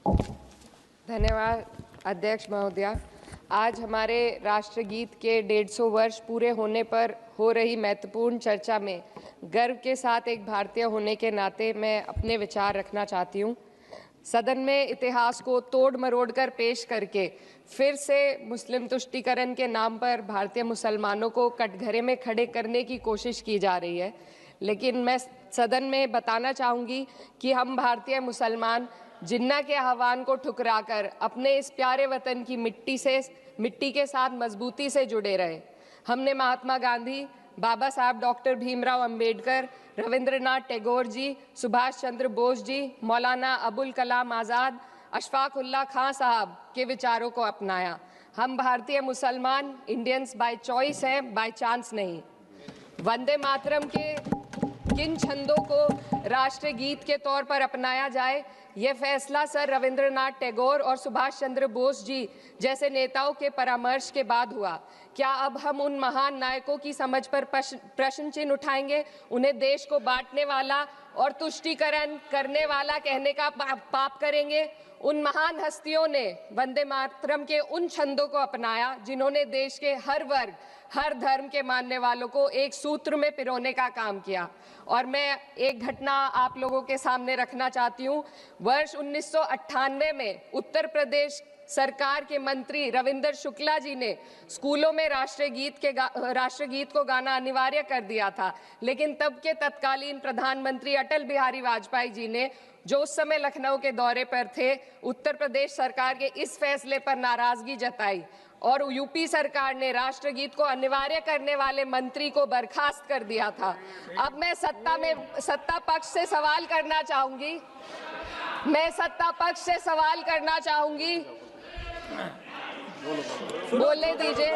धन्यवाद अध्यक्ष महोदया। आज हमारे राष्ट्रगीत के 150 वर्ष पूरे होने पर हो रही महत्वपूर्ण चर्चा में गर्व के साथ एक भारतीय होने के नाते मैं अपने विचार रखना चाहती हूँ। सदन में इतिहास को तोड़ मरोड़ कर पेश करके फिर से मुस्लिम तुष्टीकरण के नाम पर भारतीय मुसलमानों को कटघरे में खड़े करने की कोशिश की जा रही है। लेकिन मैं सदन में बताना चाहूँगी कि हम भारतीय मुसलमान जिन्ना के आह्वान को ठुकराकर अपने इस प्यारे वतन की मिट्टी के साथ मजबूती से जुड़े रहे। हमने महात्मा गांधी, बाबा साहब डॉक्टर भीमराव अंबेडकर, रविंद्रनाथ टैगोर जी, सुभाष चंद्र बोस जी, मौलाना अबुल कलाम आज़ाद, अशफाक उल्लाह खां साहब के विचारों को अपनाया। हम भारतीय मुसलमान इंडियंस बाय चॉइस हैं, बाय चांस नहीं। वंदे मातरम के किन छंदों को राष्ट्रगीत के तौर पर अपनाया जाए, ये फैसला सर रविंद्रनाथ टैगोर और सुभाष चंद्र बोस जी जैसे नेताओं के परामर्श के बाद हुआ। क्या अब हम उन महान नायकों की समझ पर प्रश्न चिन्ह उठाएंगे? उन्हें देश को बांटने वाला और तुष्टीकरण करने वाला कहने का पाप करेंगे? उन महान हस्तियों ने वंदे मातरम के उन छंदों को अपनाया जिन्होंने देश के हर वर्ग, हर धर्म के मानने वालों को एक सूत्र में पिरोने का काम किया। और मैं एक घटना आप लोगों के सामने रखना चाहती हूँ। वर्ष 1998 में उत्तर प्रदेश सरकार के मंत्री रविंदर शुक्ला जी ने स्कूलों में राष्ट्रगीत को गाना अनिवार्य कर दिया था। लेकिन तब के तत्कालीन प्रधानमंत्री अटल बिहारी वाजपेयी जी ने, जो उस समय लखनऊ के दौरे पर थे, उत्तर प्रदेश सरकार के इस फैसले पर नाराजगी जताई और यूपी सरकार ने राष्ट्रगीत को अनिवार्य करने वाले मंत्री को बर्खास्त कर दिया था। अब मैं सत्ता पक्ष से सवाल करना चाहूंगी, बोलने दीजिए।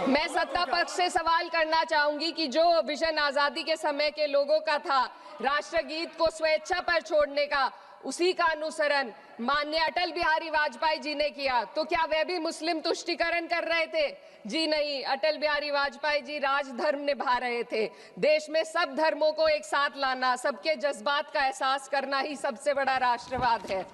मैं सत्ता पक्ष से सवाल करना चाहूंगी कि जो विजन आजादी के समय के लोगों का था राष्ट्रगीत को स्वेच्छा पर छोड़ने का, उसी का अनुसरण माननीय अटल बिहारी वाजपेयी जी ने किया, तो क्या वे भी मुस्लिम तुष्टीकरण कर रहे थे? जी नहीं, अटल बिहारी वाजपेयी जी राजधर्म निभा रहे थे। देश में सब धर्मों को एक साथ लाना, सबके जज्बात का एहसास करना ही सबसे बड़ा राष्ट्रवाद है।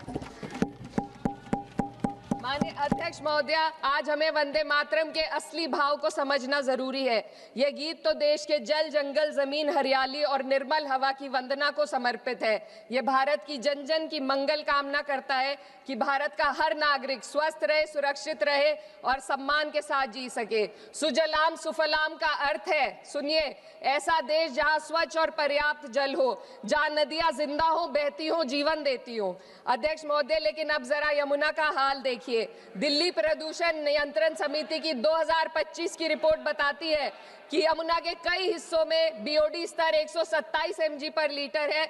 माननीय अध्यक्ष महोदया, आज हमें वंदे मातरम के असली भाव को समझना जरूरी है। यह गीत तो देश के जल, जंगल, जमीन, हरियाली और निर्मल हवा की वंदना को समर्पित है। यह भारत की जन जन की मंगल कामना करता है कि भारत का हर नागरिक स्वस्थ रहे, सुरक्षित रहे और सम्मान के साथ जी सके। सुजलाम सुफलाम का अर्थ है, सुनिए, ऐसा देश जहां स्वच्छ और पर्याप्त जल हो, जहां नदियां जिंदा हो, बहती हो, जीवन देती हो। अध्यक्ष महोदय, लेकिन अब जरा यमुना का हाल देखिए। दिल्ली प्रदूषण नियंत्रण समिति की 2025 की रिपोर्ट बताती है कि यमुना के कई हिस्सों में बीओडी स्तर 127 mg पर लीटर है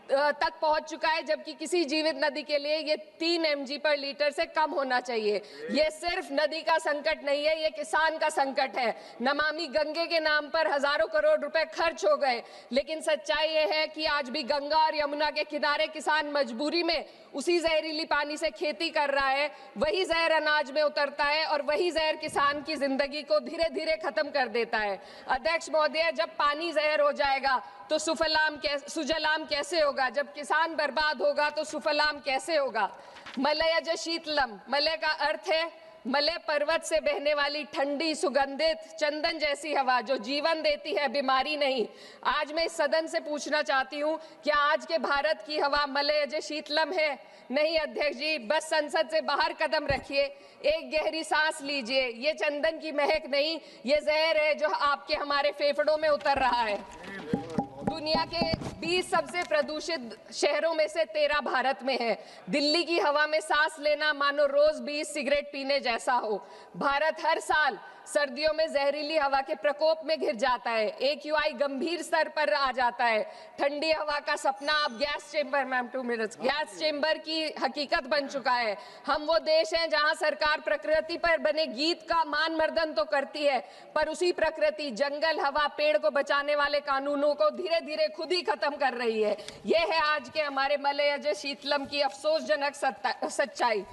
तक पहुंच चुका है, जबकि किसी जीवित नदी के लिए ये 3 mg पर लीटर से कम होना चाहिए। ये सिर्फ नदी का संकट नहीं है, ये किसान का संकट है। नमामि गंगे के नाम पर हजारों करोड़ रुपए खर्च हो गए, लेकिन सच्चाई ये है कि आज भी गंगा और यमुना के किनारे किसान मजबूरी में उसी जहरीली पानी से खेती कर रहा है। वही जहर अनाज में उतरता है और वही जहर किसान की जिंदगी को धीरे धीरे खत्म कर देता है। अध्यक्ष महोदय, जब पानी जहर हो जाएगा तो सुजलाम कैसे होगा? जब किसान बर्बाद होगा तो सुफलाम कैसे होगा? मलयज शीतलम, मलय का अर्थ है मलय पर्वत से बहने वाली ठंडी, सुगंधित, चंदन जैसी हवा जो जीवन देती है, बीमारी नहीं। आज मैं इस सदन से पूछना चाहती हूँ, क्या आज के भारत की हवा मलयज शीतलम है? नहीं अध्यक्ष जी, बस संसद से बाहर कदम रखिए, एक गहरी सांस लीजिए। ये चंदन की महक नहीं, ये जहर है जो आपके हमारे फेफड़ों में उतर रहा है। दुनिया के 20 सबसे प्रदूषित शहरों में से 13 भारत में है। दिल्ली की हवा में सांस लेना मानो रोज 20 सिगरेट पीने जैसा हो। भारत हर साल सर्दियों में जहरीली हवा के प्रकोप में घिर जाता है। AQI गंभीर स्तर पर आ जाता है। ठंडी हवा का सपना अब गैस चेंबर की हकीकत बन चुका है। हम वो देश हैं जहां सरकार प्रकृति पर बने गीत का मान मर्दन तो करती है, पर उसी प्रकृति, जंगल, हवा, पेड़ को बचाने वाले कानूनों को धीरे धीरे खुद ही खत्म कर रही है। ये है आज के हमारे मलयज शीतलम की अफसोसजनक सच्चाई।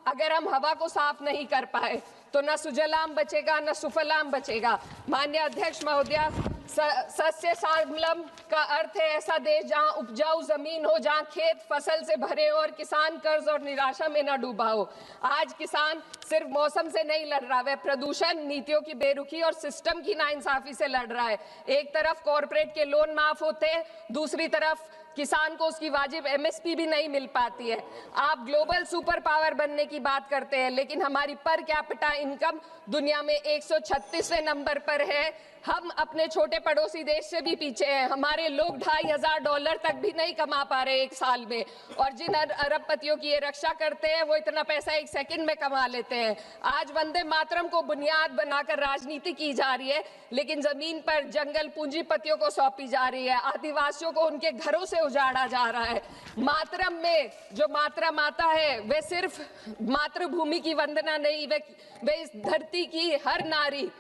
अगर हम हवा को साफ नहीं कर पाए तो न सुजलाम बचेगा न सुफलाम बचेगा। माननीय अध्यक्ष महोदया, सस्य श्यामलम का अर्थ है ऐसा देश जहां उपजाऊ जमीन हो, जहां खेत फसल से भरे हो और किसान कर्ज और निराशा में न डूबा हो। आज किसान सिर्फ मौसम से नहीं लड़ रहा, वह प्रदूषण, नीतियों की बेरुखी और सिस्टम की नाइंसाफी से लड़ रहा है। एक तरफ कॉरपोरेट के लोन माफ होते हैं, दूसरी तरफ किसान को उसकी वाजिब एमएसपी भी नहीं मिल पाती है। आप ग्लोबल सुपर पावर बनने की बात करते हैं, लेकिन हमारी पर कैपिटा इनकम दुनिया में 136वें नंबर पर है। हम अपने छोटे पड़ोसी देश से भी पीछे हैं। हमारे लोग $2,500 तक भी नहीं कमा पा रहे एक साल में, और जिन अरबपतियों की ये रक्षा करते हैं वो इतना पैसा एक सेकंड में कमा लेते हैं। आज वंदे मातरम को बुनियाद बनाकर राजनीति की जा रही है, लेकिन जमीन पर जंगल पूंजीपतियों को सौंपी जा रही है, आदिवासियों को उनके घरों से उजाड़ा जा रहा है। मातरम में जो मात्रा माता है वे सिर्फ मातृभूमि की वंदना नहीं, वे इस धरती की हर नारी,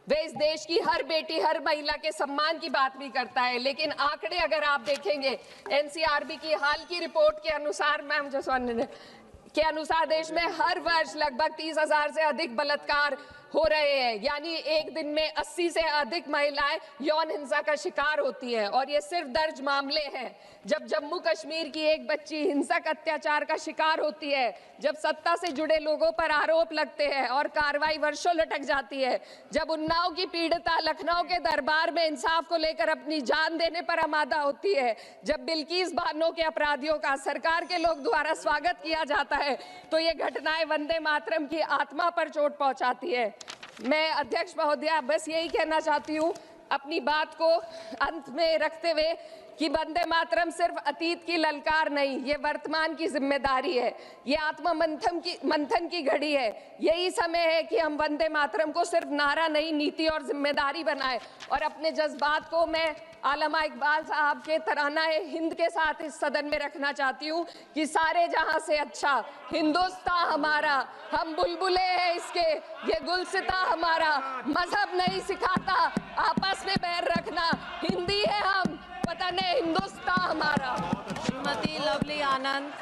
वे इस देश की हर बेटी, हर महिला के सम्मान की बात भी करता है। लेकिन आंकड़े अगर आप देखेंगे, एनसीआरबी की हाल की रिपोर्ट के अनुसार, मैम जसवंत के अनुसार देश में हर वर्ष लगभग 30,000 से अधिक बलात्कार हो रहे हैं, यानी एक दिन में 80 से अधिक महिलाएं यौन हिंसा का शिकार होती हैं, और ये सिर्फ दर्ज मामले हैं। जब जम्मू कश्मीर की एक बच्ची हिंसक अत्याचार का शिकार होती है, जब सत्ता से जुड़े लोगों पर आरोप लगते हैं और कार्रवाई वर्षों लटक जाती है, जब उन्नाव की पीड़िता लखनऊ के दरबार में इंसाफ को लेकर अपनी जान देने पर आमादा होती है, जब बिल्किस बानो के अपराधियों का सरकार के लोग द्वारा स्वागत किया जाता है, तो ये घटनाएं वंदे मातरम की आत्मा पर चोट पहुंचाती है। मैं अध्यक्ष महोदया बस यही कहना चाहती हूँ अपनी बात को अंत में रखते हुए कि वंदे मातरम सिर्फ अतीत की ललकार नहीं, ये वर्तमान की जिम्मेदारी है, ये आत्मा मंथन की घड़ी है। यही समय है कि हम वंदे मातरम को सिर्फ नारा नहीं, नीति और जिम्मेदारी बनाएं। और अपने जज्बात को मैं आलमा इकबाल साहब के तराना-ए-हिंद के साथ इस सदन में रखना चाहती हूँ कि सारे जहां से अच्छा हिंदुस्तान हमारा, हम बुलबुले हैं इसके, ये गुलसिता हमारा, मजहब नहीं सिखाता आपस में बैर रखना, हिंदी है हम, वतन है हिंदुस्तान हमारा। श्रीमती लवली आनंद।